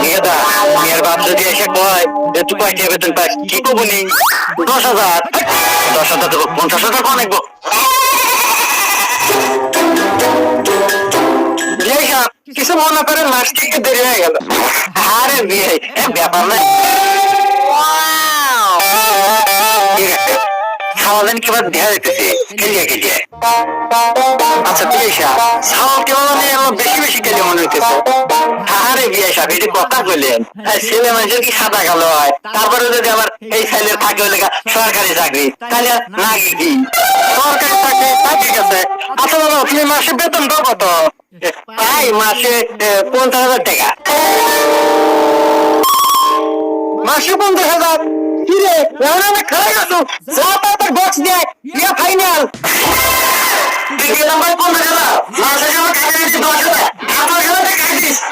গেদা মেয়ের বাপ যদি এসে কয় যে তুই কয়টা বেতন পাস কি করবো নি? 10,000। 10,000 দেবো, 50,000 কম নেবো। কিছু মনে করেন মাস থেকে দেরি হয়ে গেল। আরে বিয়ে ব্যাপার না, খাওয়ালেন কিবার দেখা যেতেছে খেলিয়া খেলিয়া। আচ্ছা বিয়েসা ছাওয়াল কেমন বেশি বেশি খেলে মনে হইতেছে। আরে বিয়েসা এটা কথা বললেন, ছেলে মানুষের কি সাদা কালো হয়? তারপরে যদি আমার এই ছেলে থাকে হলে সরকারি চাকরি, তাহলে না কি সরকারি চাকরি থাকে গেছে। আচ্ছা বাবা তুমি মাসে বেতন দাও কত? তাই মাসে 50,000 টাকা। মাসে 50,000? কি রে এমন অনেক খারাপ গেছো, যা তাড়াতাড়ি বক্স দেয় ইয়া ফাইনাল। তুই গেলাম ভাই 50,000 মাসে আমার কাছে 10,000 আপনার খেলা দেখাই দিস।